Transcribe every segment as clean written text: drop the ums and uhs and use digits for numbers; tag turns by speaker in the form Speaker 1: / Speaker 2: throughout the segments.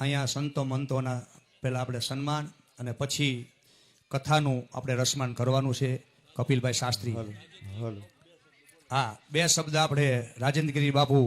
Speaker 1: અહીંયા સંતો મંતોના પહેલાં આપણે સન્માન અને પછી કથાનું આપણે રસમાન કરવાનું છે. કપિલભાઈ શાસ્ત્રી, હા, 2 શબ્દ આપણે રાજેન્દ્રગીરી બાપુ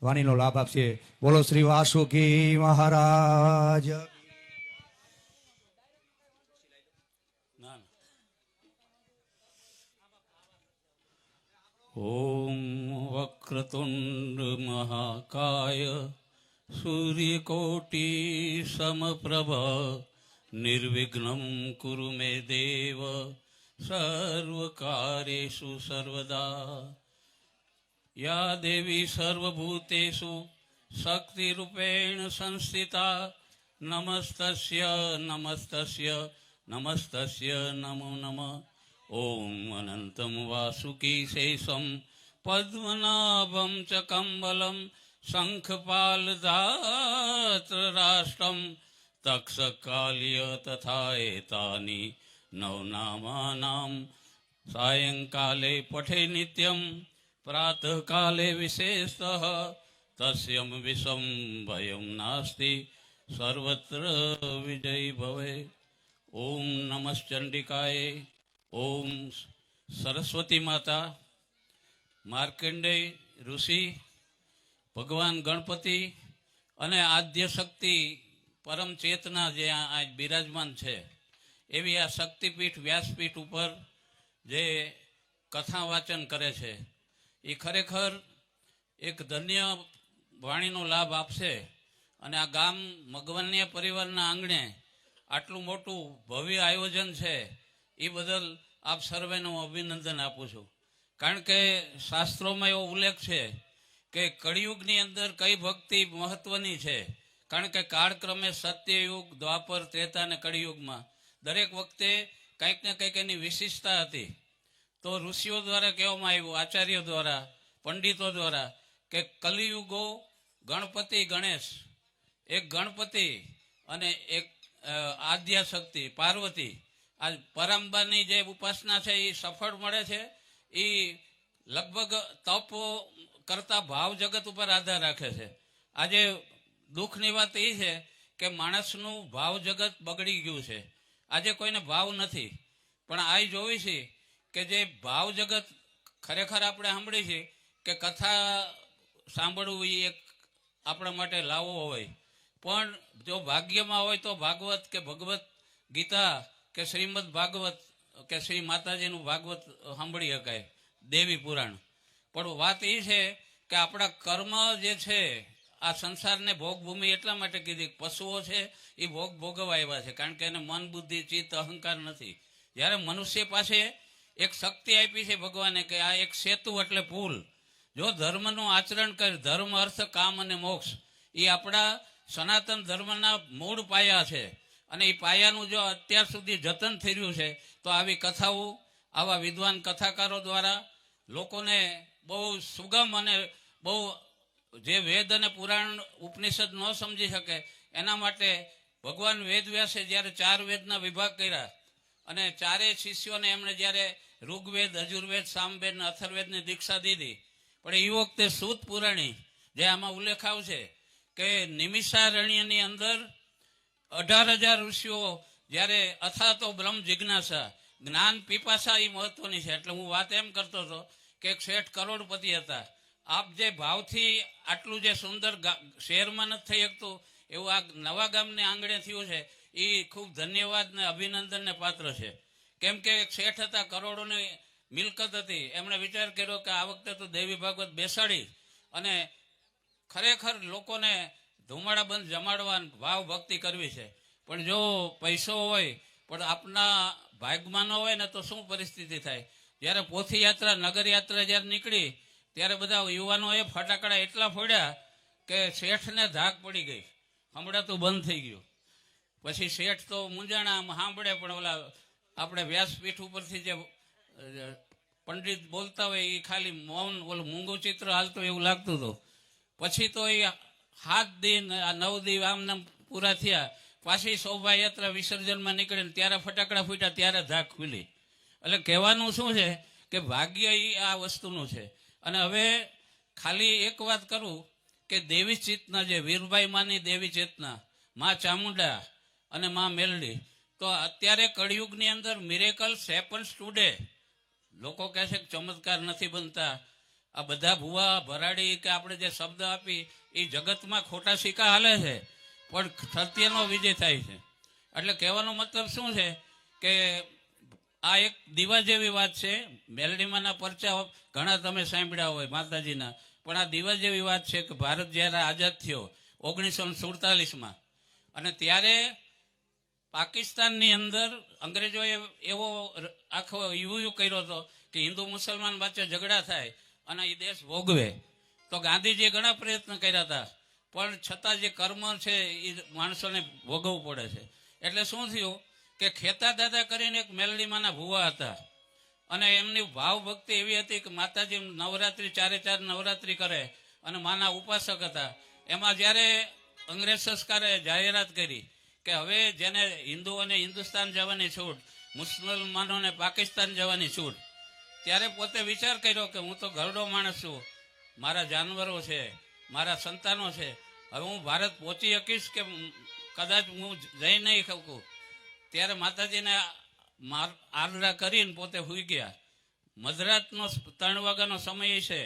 Speaker 1: વાણીનો લાભ આપશે. બોલો શ્રી વાસુકી મહારાજ.
Speaker 2: ઓમ વક્રતુંડ મહાકાય સૂર્યકોટિ સમપ્રભ નિર્વિઘ્નમ કુરુ મે દેવ સર્વકાર્યેષુ સર્વદા. યા દેવી સર્વભૂતેષુ શક્તિરૂપેણ સંસ્થિતા નમસ્તસ્ય નમસ્તસ્ય નમસ્તસ્ય નમો નમઃ. ઓમ અનંતમ વાસુકી શેષમ પદ્મનાભમ ચ કંબલમ શંખપાલદાત્રરાષ્ટ્રમ તક્ષકાલ્ય તથા એતાની નવનામાનામ સાયંકાલે પઠે નિત્યમ પ્રાતઃકાલે વિશેષતઃ તસ્યમ વિષમ ભયમ નાસ્તિ સર્વત્ર વિજય ભવે. ઓમ નમશ્ચંડિકાય. ઓમ સરસ્વતી માતા, માર્કંડેય ઋષિ, ભગવાન ગણપતિ અને આદ્ય શક્તિ પરમ ચેતના જે આ બિરાજમાન છે એવી આ શક્તિપીઠ વ્યાસપીઠ ઉપર જે કથા વાચન કરે છે એ ખરેખર એક ધન્ય વાણીનો લાભ આપશે. અને આ ગામ મગવન્ય પરિવારના આંગણે આટલું મોટું ભવ્ય આયોજન છે એ બદલ આપ સર્વેનું અભિનંદન આપું છું. કારણ કે શાસ્ત્રોમાં એવો ઉલ્લેખ છે કે કળિયુગની અંદર કઈ ભક્તિ મહત્વની છે. કારણ કે કાળક્રમે સત્યયુગ, દ્વાપર, ત્રેતા અને કળિયુગમાં દરેક વખતે કંઈક ને કંઈક એની વિશિષ્ટતા હતી. તો ઋષિઓ દ્વારા કહેવામાં આવ્યું, આચાર્યો દ્વારા, પંડિતો દ્વારા, કે કલિયુગો ગણપતિ ગણેશ, એક ગણપતિ અને એક આદ્યાશક્તિ પાર્વતી, આ પરંબાની જે ઉપાસના છે એ સફળ મળે છે. એ લગભગ તપ કરતા ભાવ જગત ઉપર આધાર રાખે છે. આજે દુઃખની વાત એ છે કે માણસનું ભાવ જગત બગડી ગયું છે. આજે કોઈને ભાવ નથી. પણ આ જોઈ છે કે જે ભાવ જગત ખરેખર આપણે સાંભળી છે કે કથા સાંભળવું એ એક આપણા માટે લાવો હોય. પણ જો ભાગ્યમાં હોય તો ભાગવત કે ભગવત ગીતા કે શ્રીમદ ભાગવત કે શ્રી માતાજીનું ભાગવત સાંભળી શકાય, દેવી પુરાણ. પણ વાત એ છે કે આપણા કર્મ જે છે આ સંસારને ભોગભૂમિ એટલા માટે કીધી, પશુઓ છે એ ભોગ ભોગવવા આવ્યા છે. કારણ કે એને મન, બુદ્ધિ, ચિત્ત, અહંકાર નથી. જ્યારે મનુષ્ય પાસે એક શક્તિ આપી છે ભગવાને કે આ એક સેતુ એટલે પુલ. જો ધર્મનું આચરણ કરે, ધર્મ, અર્થ, કામ અને મોક્ષ એ આપણા સનાતન ધર્મના મૂળ પાયા છે. અને એ પાયાનું જો અત્યાર સુધી જતન થઈ રહ્યું છે તો આવી કથાઓ, આવા વિદ્વાન કથાકારો દ્વારા લોકોને બહુ સુગમ અને બહુ જે વેદ અને પુરાણ ઉપનિષદ ન સમજી શકે એના માટે ભગવાન વેદવ્યાસે જ્યારે 4 વેદના વિભાગ કર્યા અને 4 શિષ્યોને એમણે જ્યારે ઋગ્વેદ, અજુર્વેદ, સામવેદ અને અથર્વેદની દીક્ષા દીધી. પણ એ વખતે સૂત પુરાણી જે આમાં ઉલ્લેખ આવશે કે નિમિષારણ્યની અંદર 18,000 ઋષિઓ જ્યારે અથાતો બ્રહ્મ જિજ્ઞાસા, જ્ઞાન પીપાસા એ મહત્વની છે. એટલે હું વાત એમ કરતો હતો કે એક શેઠ કરોડપતિ હતા. આપ જે ભાવથી આટલું જે સુંદર શહેરમાં નથી થઈ શકતું એવું આ નવા ગામને આંગણે થયું છે એ ખૂબ ધન્યવાદ ને અભિનંદનને પાત્ર છે. કેમ કે એક શેઠ હતા, કરોડોની મિલકત હતી. એમણે વિચાર કર્યો કે આ વખતે તો દેવી ભાગવત બેસાડી અને ખરેખર લોકોને ધુમાડાબંધ જમાડવા, ભાવ ભક્તિ કરવી છે. પણ જો પૈસો હોય પણ આપના ભાગમાં ન હોય ને તો શું પરિસ્થિતિ થાય. જ્યારે પોથી યાત્રા, નગર યાત્રા જ્યારે નીકળી ત્યારે બધા યુવાનોએ ફટાકડા એટલા ફોડ્યા કે શેઠને ધાક પડી ગઈ, હમણાં બંધ થઈ ગયું. પછી શેઠ તો મૂંઝાણા, આમ સાંભળે પણ ઓલા આપણે વ્યાસપીઠ ઉપરથી જે પંડિત બોલતા હોય એ ખાલી મૌન, ઓલું મૂંગું ચિત્ર હાલતું એવું લાગતું હતું. પછી તો એ 7 દિન, આ 9 દિન આમ નામ પૂરા થયા. પાછી શોભાયાત્રા વિસર્જનમાં નીકળીને ત્યારે ફટાકડા ફૂટ્યા, ત્યારે ધાક ખુલી. એટલે કહેવાનું શું છે કે ભાગ્ય એ આ વસ્તુનું છે. અને હવે ખાલી એક વાત કરું કે દેવી ચેતના જે વીરબાઈ માની દેવી ચેતના, માં ચામુંડા અને માં મેલડી, તો અત્યારે કળિયુગની અંદર મિરેકલ્સ હેપન્સ ટુડે. લોકો કહે છે કે ચમત્કાર નથી બનતા, આ બધા ભુવા ભરાડી કે આપણે જે શબ્દ આપી એ જગતમાં ખોટા સિક્કા હાલે છે, પણ સત્યનો વિજય થાય છે. એટલે કહેવાનો મતલબ શું છે કે આ એક દીવા જેવી વાત છે. મેલડીમાંના પરચા ઘણા તમે સાંભળ્યા હોય માતાજીના, પણ આ દીવા જેવી વાત છે કે ભારત જ્યારે આઝાદ થયો 1947માં, અને ત્યારે પાકિસ્તાનની અંદર અંગ્રેજોએ એવો આખો યુ કર્યો હતો કે હિન્દુ મુસલમાન વચ્ચે ઝઘડા થાય અને એ દેશ ભોગવે. તો ગાંધીજીએ ઘણા પ્રયત્ન કર્યા હતા, પણ છતાં જે કર્મ છે એ માણસોને ભોગવવું પડે છે. એટલે શું થયું કે ખેતા દાદા કરીને એક મેલડીમાંના ભુવા હતા, અને એમની ભાવ ભક્તિ એવી હતી કે માતાજી નવરાત્રિ 4 નવરાત્રિ કરે અને માના ઉપાસક હતા. એમાં જ્યારે અંગ્રેજ સરકારે જાહેરાત કરી કે હવે જેને હિન્દુઓને હિન્દુસ્તાન જવાની છૂટ, મુસલમાનોને પાકિસ્તાન જવાની છૂટ, ત્યારે પોતે વિચાર કર્યો કે હું તો ઘરડો માણસ છું, મારા જાનવરો છે, મારા સંતાનો છે, હવે હું ભારત પહોંચી શકીશ કે કદાચ હું જઈ નહીં શકું. ત્યારે માતાજીને આરડા કરીને પોતે સૂઈ ગયા. મધરાતનો 3 વાગ્યાનો સમય છે,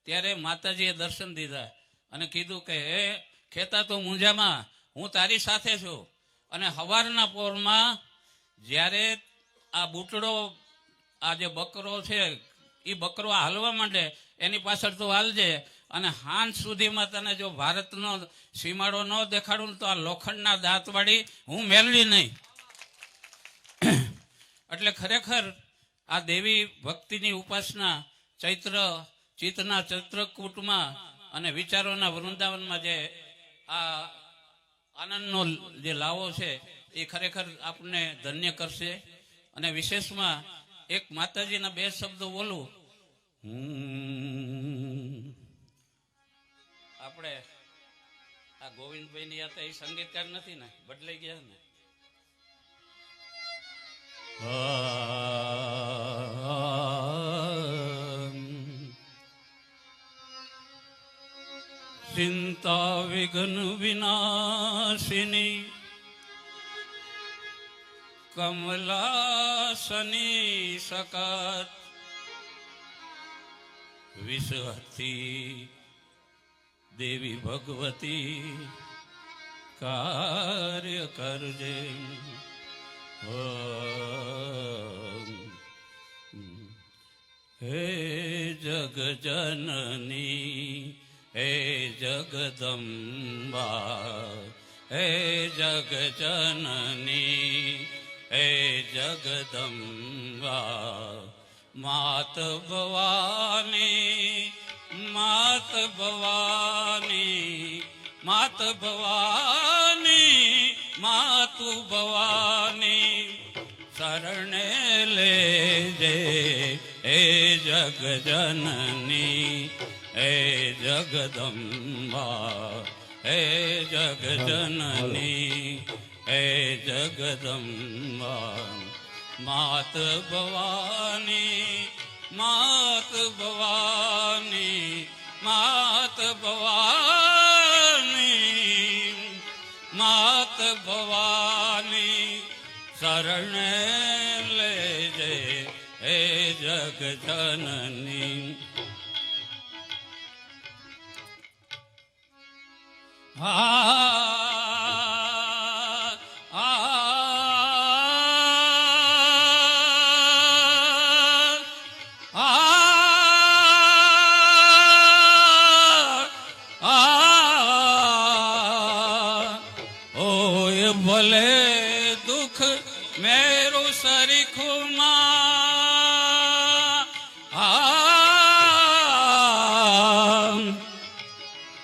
Speaker 2: ત્યારે માતાજીએ દર્શન દીધા અને કીધું કે હે ખેતા તો મુંજામાં, હું તારી સાથે છું. અને સવારના પોરમાં જ્યારે આ બૂટડો, આ જે બકરો છે એ બકરો હાલવા માંડે એની પાછળ તો હાલજે, અને હાંજ સુધીમાં તને જો ભારતનો સીમાડો ન દેખાડું તો આ લોખંડના દાંતવાળી હું મેળવી નહીં. એટલે ખરેખર આ દેવી ભક્તિની ઉપાસના ચિત્તના ચિત્રકૂટમાં અને વિચારોના વૃંદાવનમાં જે આ આનંદનો જે લાવો છે એ ખરેખર આપણને ધન્ય કરશે. અને વિશેષમાં એક માતાજીના 2 શબ્દો બોલું. આપણે આ ગોવિંદભાઈની હતા એ સંગીતકાર નથી ને, બદલાઈ ગયા ને. ચિંતા વિઘ્ન વિનાશિની કમલાસની સકાત વિષહતી દેવી ભગવતી કાર્ય કરજે. હે જગ જનની હે જગદંબા, હે જગ જનની હે જગદંબા, માત ભવાની માત ભવાની માત ભવાની માતુ ભવાની શરણે લેજે હે જગ જનની હે જગદંબા, હે જગ જનની હે જગદંબા, માત ભવાની માત ભવાની માત ભવાની માત ભવાની શરણે લેજે હે જગ જનની. ભલે દુઃખ મેરું સરીખું માં,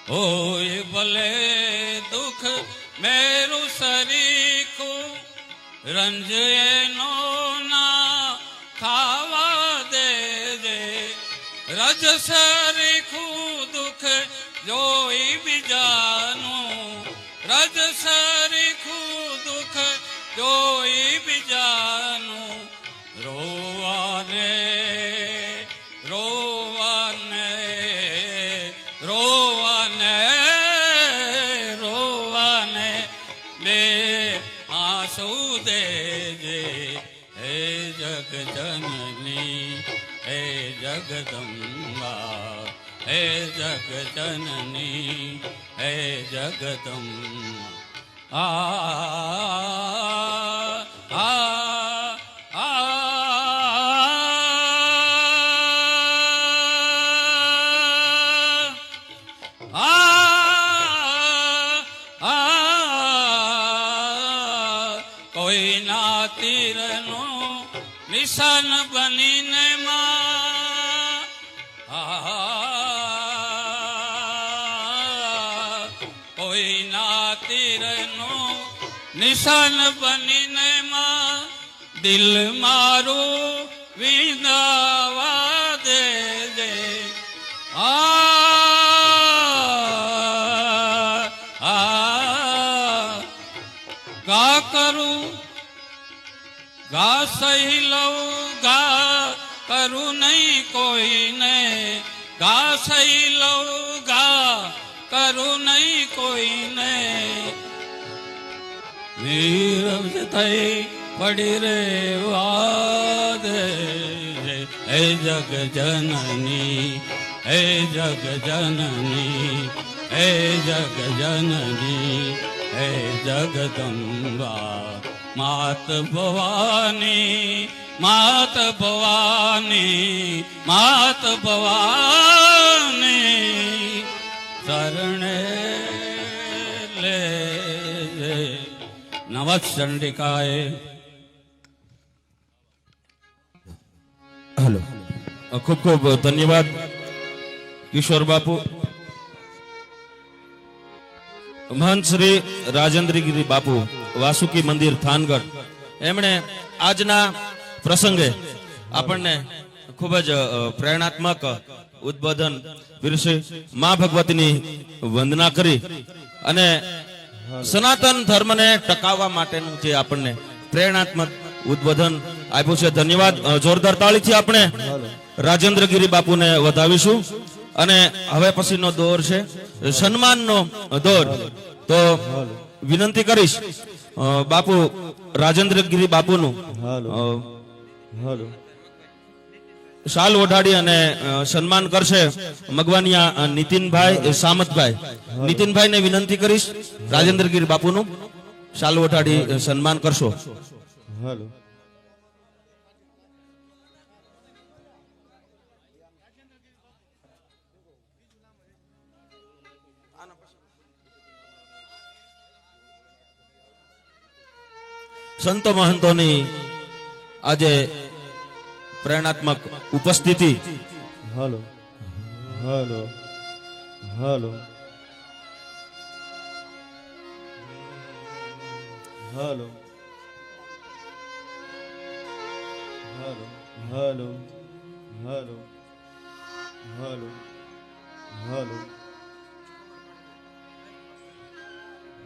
Speaker 2: ઓય ભલે દુઃખ મેરું સરીખું, રંજ એનો ના ખાવા દેજે, રજ સરીખું દુઃખ જોઈ બીજાનું, રજ સરીખું દુઃખ જોઈ બીજાનું, રોવાને રોવાને રોવાને વાસુદેજે હે જગ જનની હે જગદંબા હે જગ જનની હે જગદંબા કોઈના તીરનો નિશાન બનીને કોઈના તીરનો નિશાન બનીને દિલ મારું વિંદાવા દેજે ગા કરું ગા સહી લઉં ગા કરું નહીં કોઈને ગા સહી લઉં ગા કરું નહીં કોઈને નીરવ થઈ પડી રે વાદે હે જગ જનની હે જગ જનની હે જગ જનની હે જગદંબા માત ભવાની માત ભવાની માત ભવાની શરણે લે નવચંડિકાએ.
Speaker 3: હલો, ખૂબ ખૂબ ધન્યવાદ કિશોર બાપુ. મહંત શ્રી રાજેન્દ્રગીરી બાપુ વાસુકી મંદિર થાનગઢ, એમણે આજના પ્રસંગે આપણને ખૂબ જ પ્રેરણાત્મક ઉદ્બોધન પીરસી, મા ભગવતીની વંદના કરી અને સનાતન ધર્મને ટકાવવા માટેનું જે આપણને પ્રેરણાત્મક ઉદ્બોધન આપ્યું છે. ધન્યવાદ. જોરદાર તાળીથી આપણે રાજેન્દ્રગીરી બાપુને વધાવીશું. અને હવે પછીનો દોર છે સન્માનનો દોર. તો વિનંતી કરીશ બાપુ રાજેન્દ્રગીરી બાપુનું શાલ ઓઢાડી અને સન્માન કરશે મગવાનિયા નીતિનભાઈ સામતભાઈ. નીતિનભાઈ ને વિનંતી કરીશ રાજેન્દ્રગીરી બાપુનું શાલ ઓઢાડી સન્માન કરશો. સંતો મહંતોની આજે પ્રેરણાત્મક ઉપસ્થિતિ.
Speaker 4: હાલો હાલો હાલો હાલો હાલો હાલો હાલો હાલો હાલો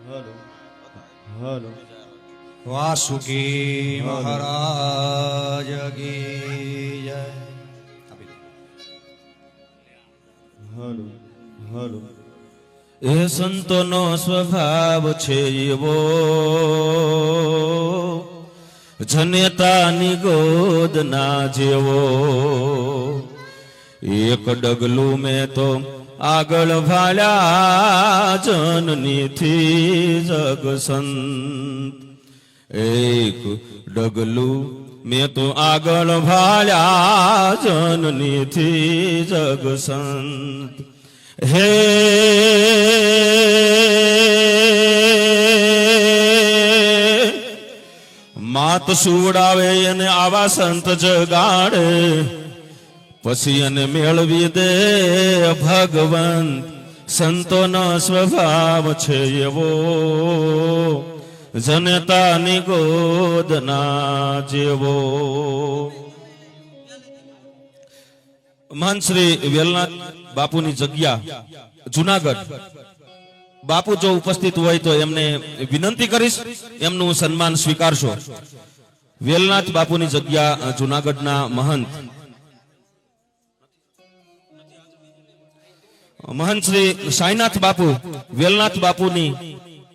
Speaker 4: હાલો હાલો
Speaker 1: વાસુકી મહારાજ કી જય.
Speaker 4: હાલો હાલો
Speaker 3: એ સંતોનો સ્વભાવ છે એવો, જનેતાની ગોદ ના જેવો. એક ડગલું મેં તો આગળ ભાળ્યા જનનીથી જગ સંત. એક ડગલું મેં તો આગળ ભાળ્યા જનનીથી જગ સંત. હે માત સુવડાવે અને આવા સંત જગાડે, પછી અને મેળવી દે ભગવંત. સંતોનો સ્વભાવ છે એવો, જનતાની ગોદના જેવો. મહંત શ્રી વેલનાથ બાપુની જગ્યા જુનાગઢ. બાપુ જો ઉપસ્થિત હોય તો એમને વિનંતી કરીશ એમનું સન્માન સ્વીકારશો. વેલનાથ બાપુની જગ્યા જુનાગઢના મહંત મહંત શ્રી સાઈનાથ બાપુ વેલનાથ બાપુની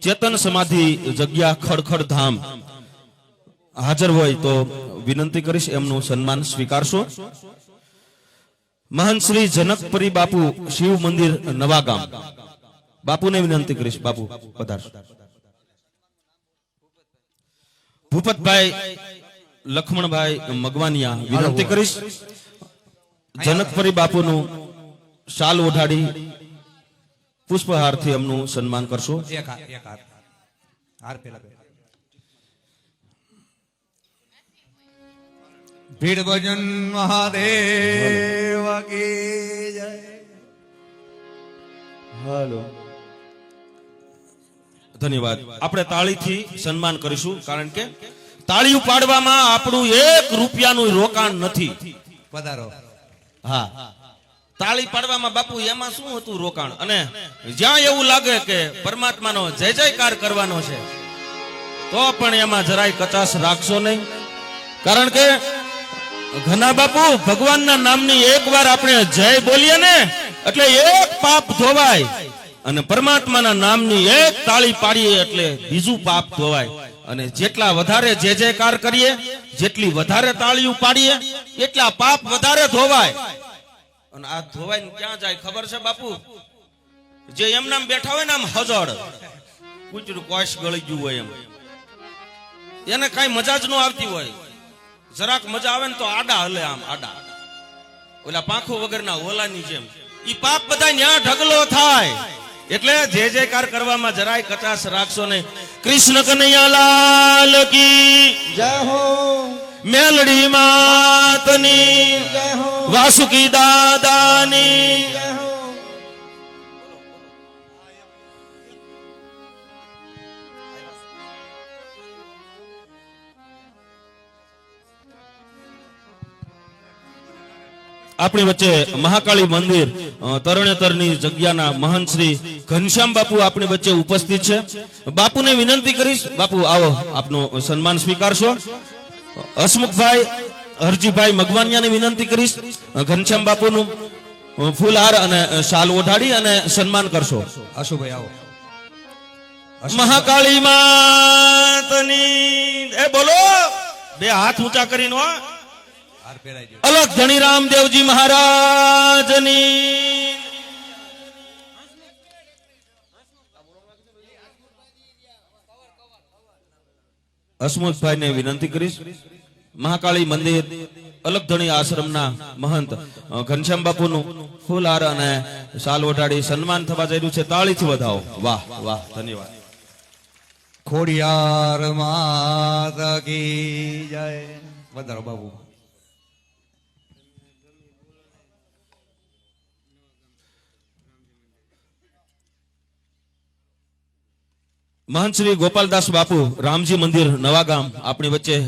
Speaker 3: ચેતન સમાધિ જગ્યા ખડખડ ધામ. હાજર હોય તો વિનંતી કરીશ એમનું સન્માન સ્વીકારશો. મહાન શ્રી જનકપરી બાપુ શિવ મંદિર નવાગામ, બાપુને વિનંતી કરીશ, બાપુ પધારશો. ભૂપતભાઈ લખમણભાઈ મગવાનિયા વિનંતી કરીશ જનકપરી બાપુનું શાલ ઓઢાડી પુષ્પહારથી એમનું સન્માન કરશો.
Speaker 1: એક હાથ હાર પેલા ભીડ ભજન મહાદેવ કી જય.
Speaker 4: હાલો
Speaker 3: ધન્યવાદ. આપણે તાળીથી સન્માન કરીશું, કારણ કે તાળીઓ પાડવામાં આપણું 1 રૂપિયાનું રોકાણ નથી.
Speaker 1: પધારો.
Speaker 3: હા, તાળી પાડવામાં બાપુ એમાં શું હતું રોકાણ? અને જ્યાં એવું લાગે કે પરમાત્માનો જય જયકાર કરવાનો છે તો પણ એમાં જરાય કચાશ રાખશો નહીં, કારણ કે ઘણા બાપુ ભગવાનના નામની એકવાર આપણે જય બોલીએ ને એટલે 1 પાપ ધોવાય, અને પરમાત્માના નામની 1 તાળી પાડીએ એટલે બીજું પાપ ધોવાય. અને જેટલા વધારે જય જયકાર કરીએ, જેટલી વધારે તાળીઓ પાડીએ, એટલા પાપ વધારે ધોવાય. અને આ ધોવાઈને ક્યાં જાય ખબર છે બાપુ? જે એમનામ બેઠા હોય ને આમ હજળ કૂતરું કોશ ગળી ગયું હોય એમ, એને કઈ મજા જ ન આવતી હોય. જરાક મજા આવે ને તો આડા હલે, આમ આડા, ઓલા પાંખો વગરના ઓલાની જેમ. ઈ પાપ બધા ન્યા ઢગલો થાય. એટલે જે જયકાર કરવામાં જરાય કચાશ રાખશો નહીં. કૃષ્ણ કનૈયા લાલ કી
Speaker 4: જય હો,
Speaker 3: મેલડી માતની,
Speaker 4: જય હો,
Speaker 3: વાસુકી દાદાની.
Speaker 4: જય હો.
Speaker 3: આપણી વચ્ચે મહાકાળી મંદિર તરણેતરની જગ્યાના મહંત શ્રી ઘનશ્યામ બાપુ આપણી વચ્ચે ઉપસ્થિત છે. બાપુને વિનંતી કરીશ, બાપુ આવો, આપનું સન્માન સ્વીકારશો. હસમુખભાઈ હરજીભાઈ મગવાનિયાને વિનંતી કરીશ ઘનશ્યામ બાપુનું ફૂલહાર અને શાલ ઓઢાડી અને સન્માન કરશો.
Speaker 1: અશુભાઈ આવો.
Speaker 3: મહાકાળી માતની એ બોલો, 2 હાથ ઊંચા કરીને હો.
Speaker 1: હાર પહેરાઈ ગયો.
Speaker 3: અલગ ધણી રામદેવજી મહારાજની. હસમુખભાઈને વિનંતી કરીશ મહાકાળી મંદિર અલગ ધણી આશ્રમના મહંત ઘનશ્યામ બાપુનું ફૂલહાર અને શાલ ઓઢાડી સન્માન થવા જઈ રહ્યું છે. તાળીથી વધાવો. વાહ વાહ, ધન્યવાદ.
Speaker 1: ખોડિયાર માત કી જય. પધારો બાબુ.
Speaker 3: મહંત શ્રી ગોપાલદાસ બાપુ રામજી મંદિર નવાગામ આપણી વચ્ચે